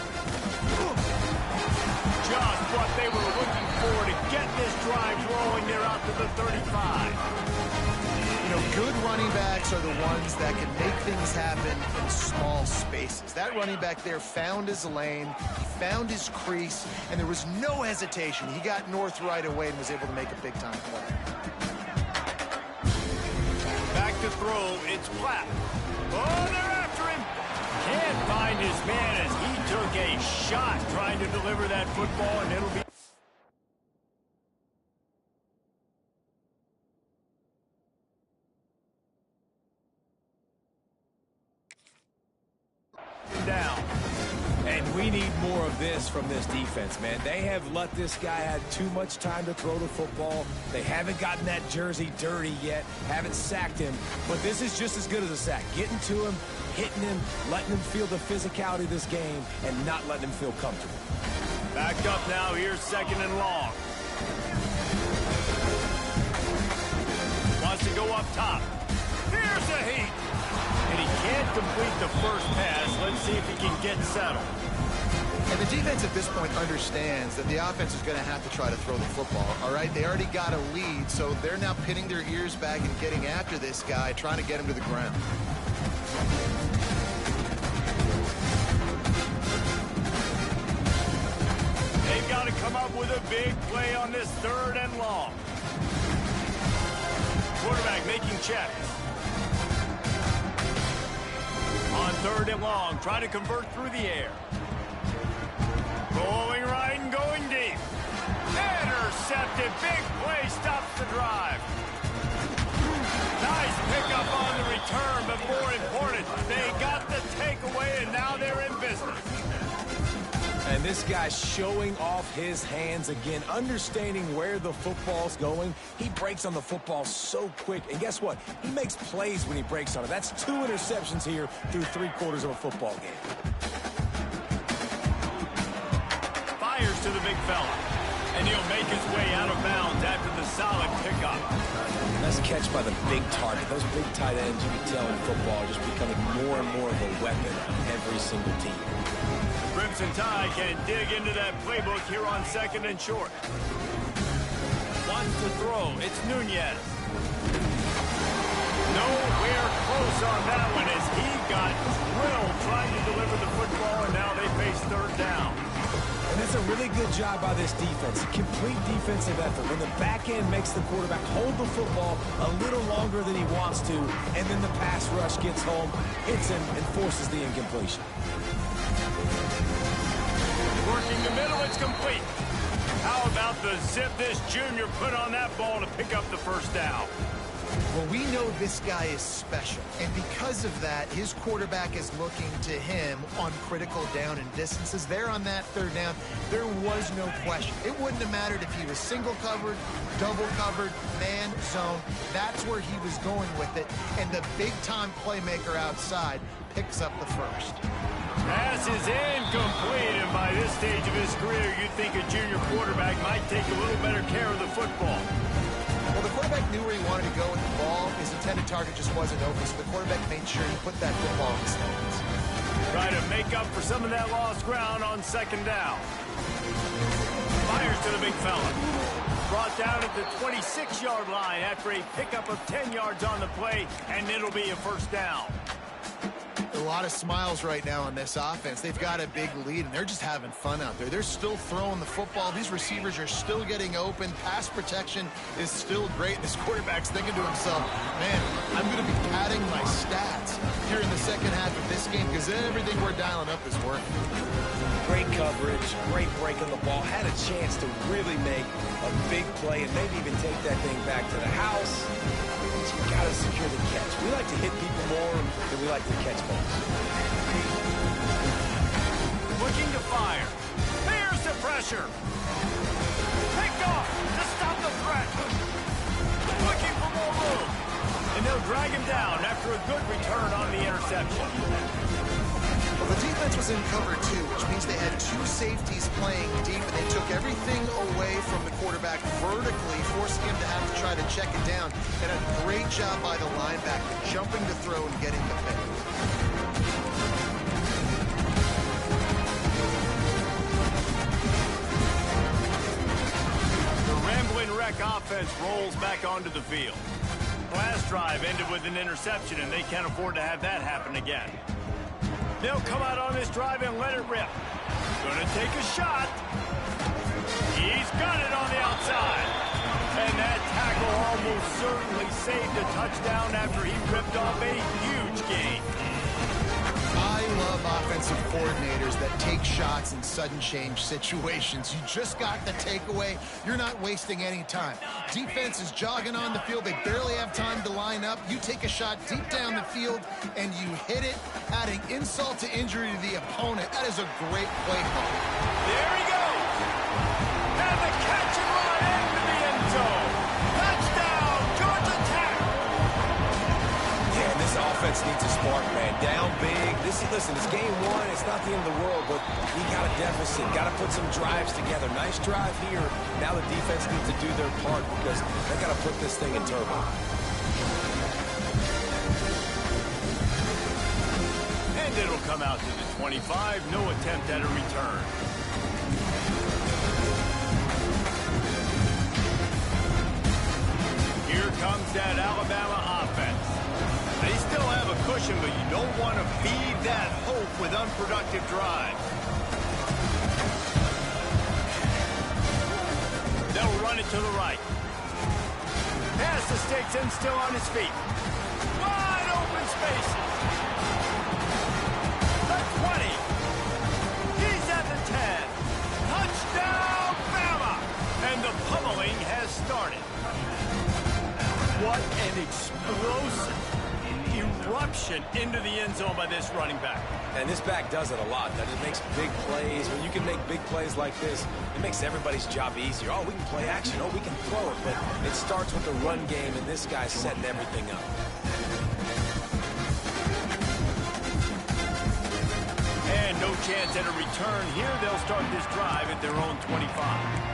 Just what they were looking for to get this drive rolling. They're out to the 35. You know, good running backs are the ones that can make things happen in small spaces. That running back there found his lane, he found his crease, and there was no hesitation. He got north right away and was able to make a big-time play. Back to throw, it's Platt. Oh, they're after him. Can't find his man as he took a shot trying to deliver that football, and it'll be down. And we need more of this from this defense, man. They have let this guy have too much time to throw the football. They haven't gotten that jersey dirty yet, haven't sacked him. But this is just as good as a sack. Getting to him, hitting him, letting him feel the physicality of this game, and not letting him feel comfortable. Backed up now. Here's 2nd and long. Wants to go up top. Here's a heat. And he can't complete the first pass. Let's see if he can get settled. And the defense at this point understands that the offense is going to have to try to throw the football, all right? They already got a lead, so they're now pinning their ears back and getting after this guy, trying to get him to the ground. They've got to come up with a big play on this 3rd and long. Quarterback making checks. On 3rd and long, trying to convert through the air. Going right and going deep. Intercepted. Big play stops the drive. Nice pickup on the return, but more important, they got the takeaway, and now they're in business. And this guy's showing off his hands again, understanding where the football's going. He breaks on the football so quick. And guess what? He makes plays when he breaks on it. That's 2 interceptions here through 3/4 of a football game. Fires to the big fella. And he'll make his way out of bounds after the solid pickup. Nice catch by the big target. Those big tight ends, you can tell in football, are just becoming more and more of a weapon on every single team. Crimson Tide can dig into that playbook here on 2nd and short. Wants to throw. It's Nunez. Nowhere close on that one as he got drilled trying to deliver the football, and now they face 3rd down. And that's a really good job by this defense. A complete defensive effort. When the back end makes the quarterback hold the football a little longer than he wants to, and then the pass rush gets home, hits him, and forces the incompletion. Working the middle, it's complete. How about the zip this junior put on that ball to pick up the 1st down? Well, we know this guy is special, and because of that, his quarterback is looking to him on critical down and distances. There on that 3rd down, there was no question. It wouldn't have mattered if he was single covered, double covered, man, zone. That's where he was going with it, and the big-time playmaker outside picks up the 1st. Pass is incomplete, and by this stage of his career, you'd think a junior quarterback might take a little better care of the football. Well, the quarterback knew where he wanted to go with the ball. His intended target just wasn't open, so the quarterback made sure he put that football in his hands. Try to make up for some of that lost ground on 2nd down. Fires to the big fella. Brought down at the 26-yard line after a pickup of 10 yards on the play, and it'll be a 1st down. A lot of smiles right now on this offense. They've got a big lead, and they're just having fun out there. They're still throwing the football. These receivers are still getting open. Pass protection is still great. This quarterback's thinking to himself, man, I'm going to be padding my stats here in the 2nd half of this game because everything we're dialing up is working. Great coverage, great break on the ball. Had a chance to really make a big play and maybe even take that thing back to the house. But you got to secure the catch. We like to hit people more than we like to catch balls. Looking to fire. There's the pressure. Picked off to stop the threat. Looking for more room. And they'll drag him down after a good return on the interception. Well, the defense was in cover 2, which means they had 2 safeties playing deep, and they took everything away from the quarterback vertically, forcing him to have to try to check it down. And a great job by the linebacker, jumping to throw and getting the pick. offense rolls back onto the field. Last drive ended with an interception, and they can't afford to have that happen again. They'll come out on this drive and let it rip. Gonna take a shot. He's got it on the outside. And that tackle almost certainly saved a touchdown after he ripped off a huge gain. I love offensive coordinators that take shots in sudden change situations. You just got the takeaway. You're not wasting any time. Defense is jogging on the field. They barely have time to line up. You take a shot deep down the field, and you hit it, adding insult to injury to the opponent. That is a great play call. There he goes. And the catch and run into the end zone. Touchdown, Georgia Tech. Yeah, and this offense needs a spark, man. Down big. Listen, it's game one. It's not the end of the world, but you got a deficit. Got to put some drives together. Nice drive here. Now the defense needs to do their part because they got to put this thing in turbo. And it'll come out to the 25. No attempt at a return. Here comes that Alabama offense. They still have a cushion, but you don't want to feed that hope with unproductive drives. They'll run it to the right. Pass the stakes and still on his feet. Wide open spaces. The 20. He's at the 10. Touchdown, Bama! And the pummeling has started. What an explosive eruption into the end zone by this running back. And this back does it a lot. That it makes big plays. When you can make big plays like this, it makes everybody's job easier. Oh, we can play action. Oh, we can throw it. But it starts with the run game, and this guy's setting everything up. And no chance at a return here. They'll start this drive at their own 25.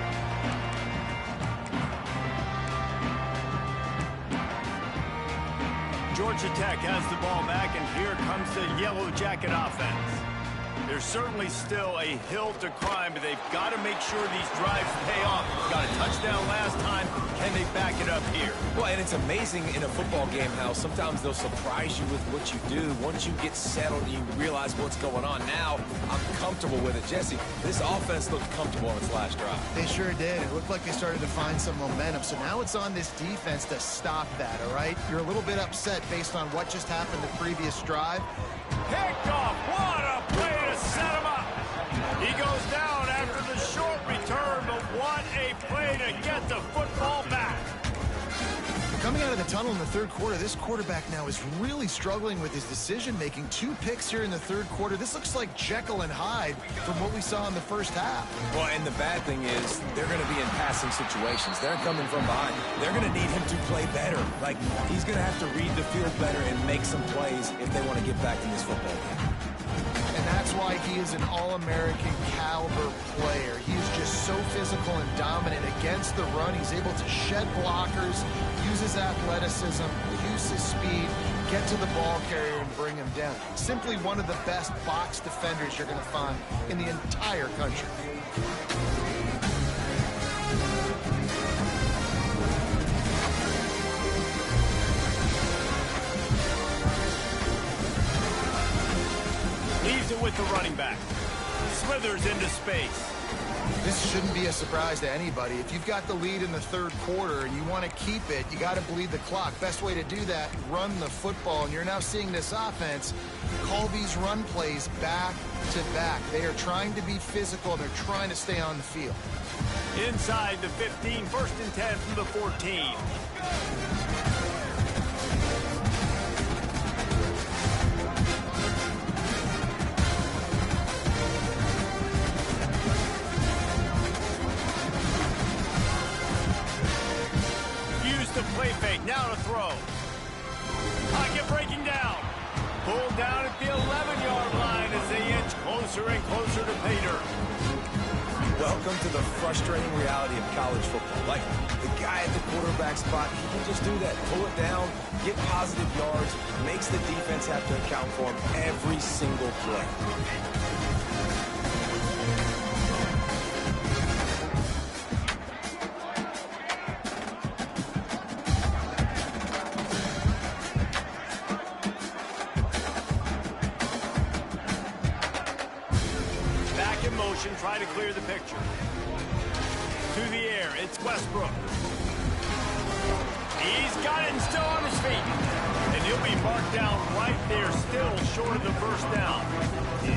Georgia Tech has the ball back, and here comes the Yellow Jacket offense. There's certainly still a hill to climb, but they've got to make sure these drives pay off. Got a touchdown last time. Can they back it up here? Well, and it's amazing in a football game how sometimes they'll surprise you with what you do. Once you get settled and you realize what's going on, now I'm comfortable with it. Jesse, this offense looked comfortable on its last drive. They sure did. It looked like they started to find some momentum. So now it's on this defense to stop that, all right? You're a little bit upset based on what just happened the previous drive. Picked off. What a play to set him up. He goes down after the short return, but what a play to get the football back. Coming out of the tunnel in the third quarter, this quarterback now is really struggling with his decision-making. 2 picks here in the third quarter. This looks like Jekyll and Hyde from what we saw in the first half. Well, and the bad thing is they're going to be in passing situations. They're coming from behind. They're going to need him to play better. Like, he's going to have to read the field better and make some plays if they want to get back in this football game. And that's why he is an All-American caliber player. He is just so physical and dominant against the run. He's able to shed blockers, use his athleticism, use his speed, get to the ball carrier and bring him down. Simply one of the best box defenders you're going to find in the entire country. Leaves it with the running back. Slithers into space. This shouldn't be a surprise to anybody. If you've got the lead in the third quarter and you want to keep it, you got to bleed the clock. Best way to do that, run the football. And you're now seeing this offense call these run plays back to back. They are trying to be physical, and they're trying to stay on the field. Inside the 15, 1st and 10 from the 14. Play fake, now to throw. Pocket breaking down. Pulled down at the 11-yard line as they inch closer and closer to pay dirt. Welcome to the frustrating reality of college football. Like, the guy at the quarterback spot, he can just do that. Pull it down, get positive yards, makes the defense have to account for him every single play. motion, try to clear the picture. To the air, it's Westbrook. He's got it and still on his feet. And he'll be marked down right there, still short of the first down.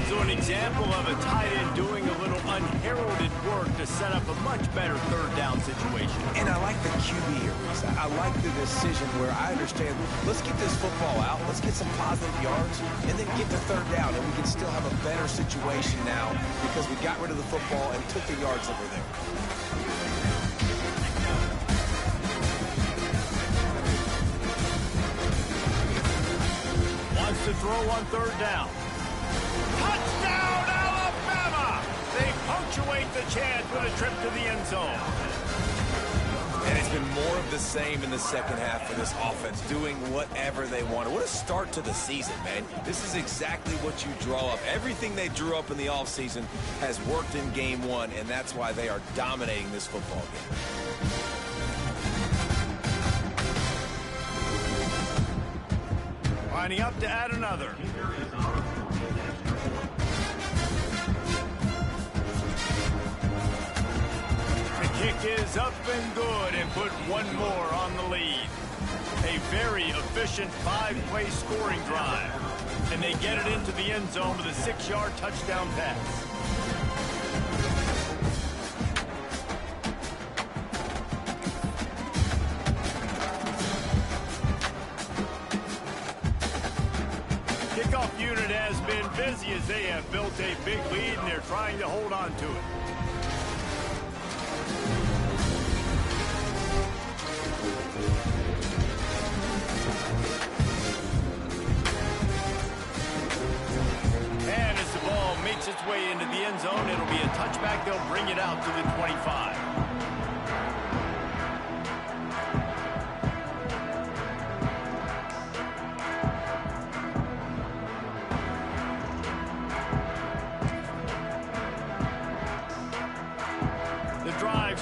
So an example of a tight end doing a little unheralded work to set up a much better third down situation. And I like the QB here, Reese. I like the decision where I understand, let's get this football out, let's get some positive yards, and then get to third down, and we can still have a better situation now because we got rid of the football and took the yards that were there. To throw on third down. Touchdown, Alabama! They punctuate the chance with a trip to the end zone. And it's been more of the same in the second half for this offense, doing whatever they wanted. What a start to the season, man. This is exactly what you draw up. Everything they drew up in the offseason has worked in game one, and that's why they are dominating this football game. Lining up to add another. The kick is up and good and put one more on the lead. A very efficient five-play scoring drive. And they get it into the end zone with a 6-yard touchdown pass. Kickoff unit has been busy as they have built a big lead and they're trying to hold on to it. And as the ball makes its way into the end zone, it'll be a touchback. They'll bring it out to the 25.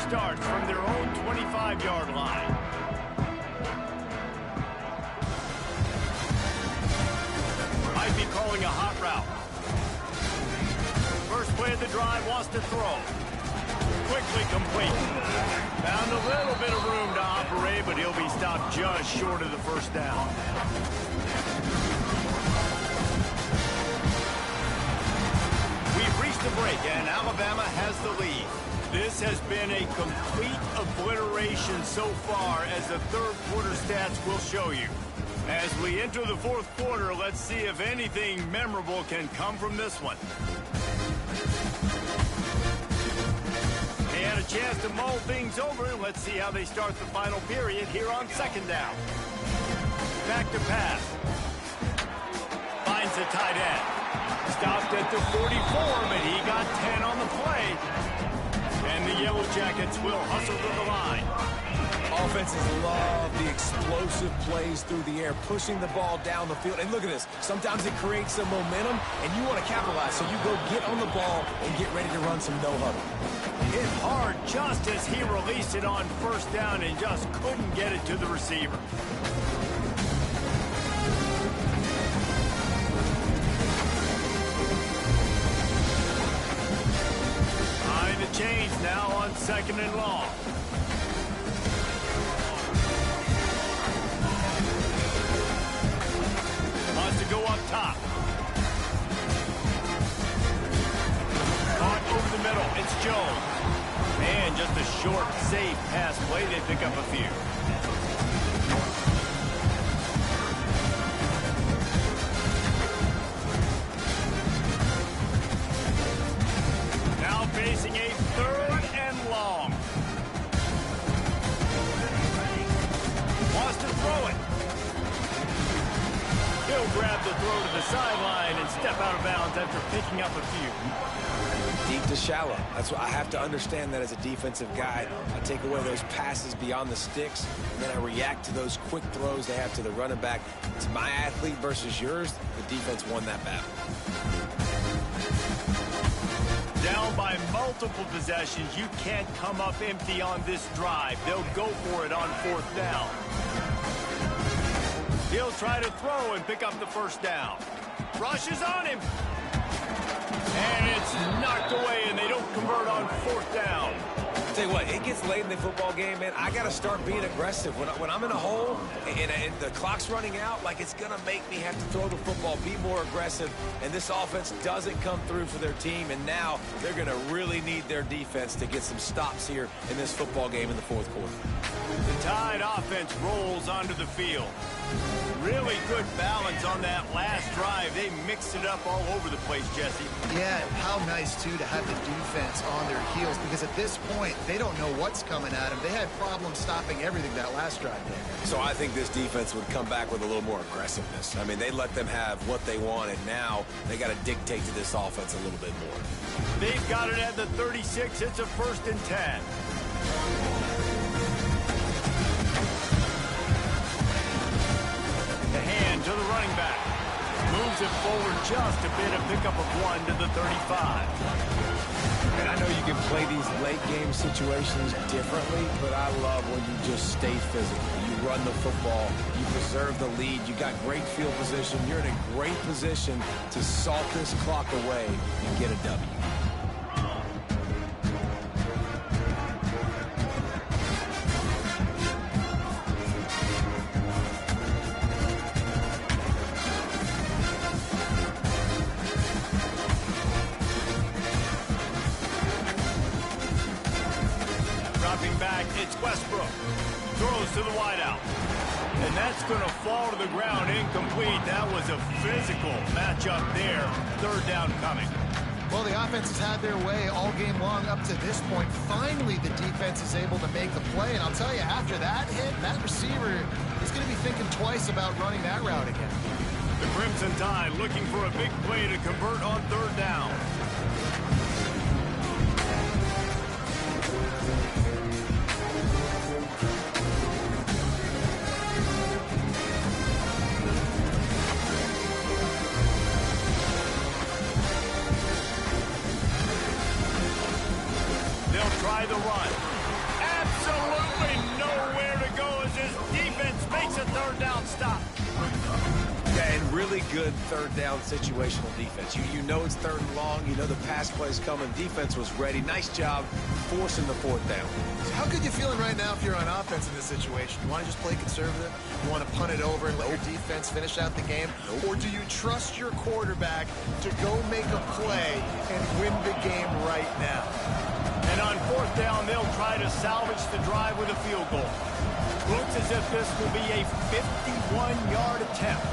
Starts from their own 25-yard line. Might be calling a hot route. First play of the drive, wants to throw. Quickly complete. Found a little bit of room to operate, but he'll be stopped just short of the first down. We've reached the break, and Alabama has the lead. This has been a complete obliteration so far, as the third quarter stats will show you. As we enter the fourth quarter, let's see if anything memorable can come from this one. They had a chance to mull things over. Let's see how they start the final period here on second down. Back to pass. Finds the tight end. Stopped at the 44, but he got 10 on the play. And the Yellow Jackets will hustle to the line. Offenses love the explosive plays through the air, pushing the ball down the field. And look at this. Sometimes it creates some momentum, and you want to capitalize. So you go get on the ball and get ready to run some no-huddle. Hit hard just as he released it on first down and just couldn't get it to the receiver. Change now on second and long. Wants to go up top. Caught over the middle. It's Jones. And just a short, safe pass play. They pick up a few. Facing a third and long. Wants to throw it. He'll grab the throw to the sideline and step out of bounds after picking up a few. Deep to shallow. That's what I have to understand that as a defensive guy. I take away those passes beyond the sticks, and then I react to those quick throws they have to the running back. It's my athlete versus yours. The defense won that battle. Down by multiple possessions, you can't come up empty on this drive. They'll go for it on fourth down. He'll try to throw and pick up the first down. Rushes on him. And it's knocked away, and they don't convert on fourth down. Tell you what, it gets late in the football game, man. I got to start being aggressive. When I'm in a hole and the clock's running out, like, it's going to make me have to throw the football, be more aggressive, and this offense doesn't come through for their team, and now they're going to really need their defense to get some stops here in this football game in the fourth quarter. The Tide offense rolls onto the field. Really good balance on that last drive. They mixed it up all over the place, Jesse. Yeah, how nice, too, to have the defense on their heels, because at this point, they don't know what's coming at them. They had problems stopping everything that last drive there. So I think this defense would come back with a little more aggressiveness. I mean, they let them have what they want, and now they got to dictate to this offense a little bit more. They've got it at the 36. It's a 1st and 10. The hand to the running back. Moves it forward just a bit, a pickup of 1 to the 35. And I know you can play these late game situations differently, but I love when you just stay physical. You run the football, you preserve the lead, you got great field position, you're in a great position to salt this clock away and get a W. Back, it's Westbrook. Throws to the wideout. And that's going to fall to the ground incomplete. That was a physical matchup there. 3rd down coming. Well, the offense has had their way all game long up to this point. Finally, the defense is able to make the play. And I'll tell you, after that hit, that receiver is going to be thinking twice about running that route again. The Crimson Tide looking for a big play to convert on 3rd down. Try the run. Absolutely nowhere to go as his defense makes a 3rd down stop. Yeah, and really good 3rd down situational defense. You know it's 3rd and long. You know the pass play's coming. Defense was ready. Nice job forcing the 4th down. So how good you feeling right now if you're on offense in this situation? You want to just play conservative? You want to punt it over and let your defense finish out the game? Or do you trust your quarterback to go make a play and win the game right now? And on 4th down, they'll try to salvage the drive with a field goal. Looks as if this will be a 51-yard attempt.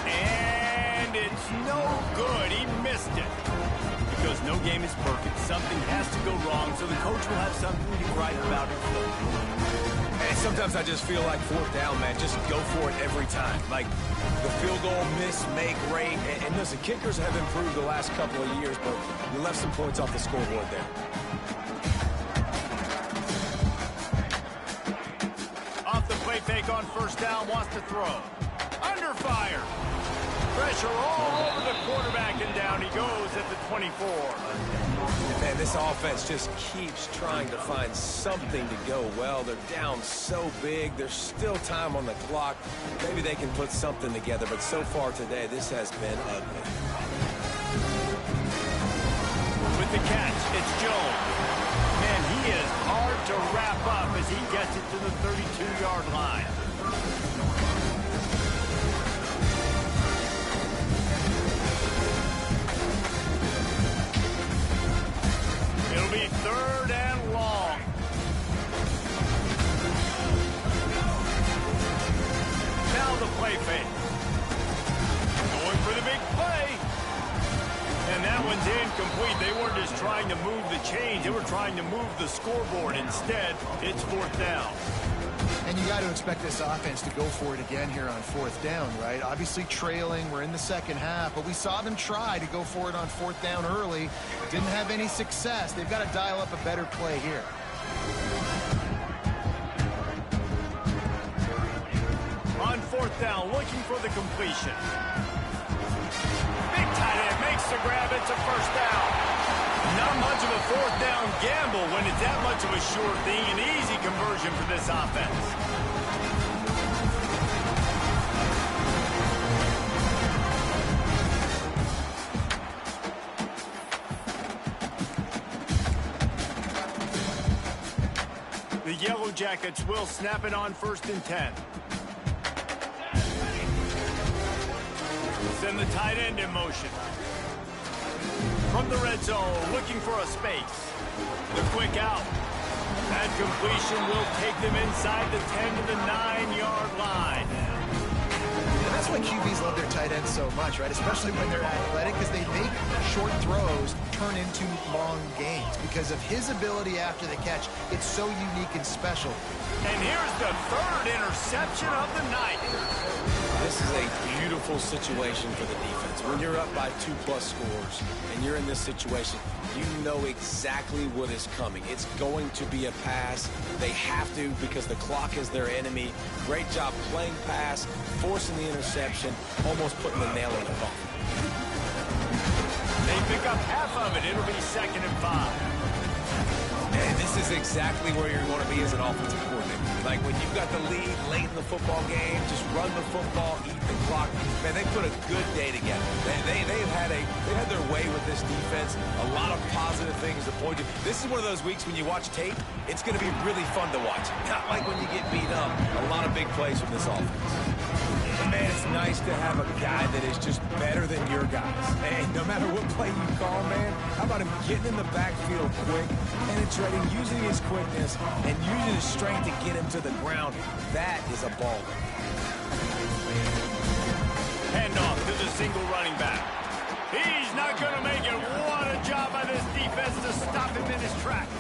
And it's no good. He missed it. Because no game is perfect. Something has to go wrong, so the coach will have something to write about it. And sometimes I just feel like 4th down, man, just go for it every time. Like the field goal miss, make rate. And listen, kickers have improved the last couple of years, but you left some points off the scoreboard there. Off the play fake on 1st down, wants to throw. Under fire. Pressure all over the quarterback, and down he goes at the 24. Man, this offense just keeps trying to find something to go well. They're down so big. There's still time on the clock. Maybe they can put something together, but so far today, this has been ugly. With the catch, it's Jones. Man, he is hard to wrap up as he gets it to the 32-yard line. It'll be 3rd and long. Now the play fake. Going for the big play. And that one's incomplete. They weren't just trying to move the chains. They were trying to move the scoreboard. Instead, it's 4th down. And you got to expect this offense to go for it again here on 4th down, right? Obviously trailing. We're in the 2nd half, but we saw them try to go for it on 4th down early. Didn't have any success. They've got to dial up a better play here. On 4th down, looking for the completion. Big tight end makes the grab. It's a 1st down. Not much of a fourth down gamble when it's that much of a sure thing. An easy conversion for this offense. The Yellow Jackets will snap it on 1st and 10. Send the tight end in motion. From the red zone, looking for a space. The quick out. That completion will take them inside the 10 to the 9-yard line. And that's why QBs love their tight ends so much, right? Especially when they're athletic, because they make short throws turn into long gains. Because of his ability after the catch, it's so unique and special. And here's the 3rd interception of the night. This is a beautiful situation for the defense. When you're up by 2+ scores and you're in this situation, you know exactly what is coming. It's going to be a pass. They have to because the clock is their enemy. Great job playing pass, forcing the interception, almost putting the nail in the coffin. They pick up half of it. It'll be 2nd and 5. And this is exactly where you're going to be as an offensive coordinator. Like when you've got the lead late in the football game, just run the football, eat the clock. Man, they put a good day together. They've had their way with this defense. A lot of positive things to point to. This is one of those weeks when you watch tape, it's going to be really fun to watch. Not like when you get beat up. A lot of big plays from this offense. Man, it's nice to have a guy that is just better than your guys. Hey, no matter what play you call, man, how about him getting in the backfield quick, penetrating, using his quickness, and using his strength to get him to the ground. That is a ball. Handoff to the single running back. He's not going to make it. What a job by this defense to stop him in his tracks.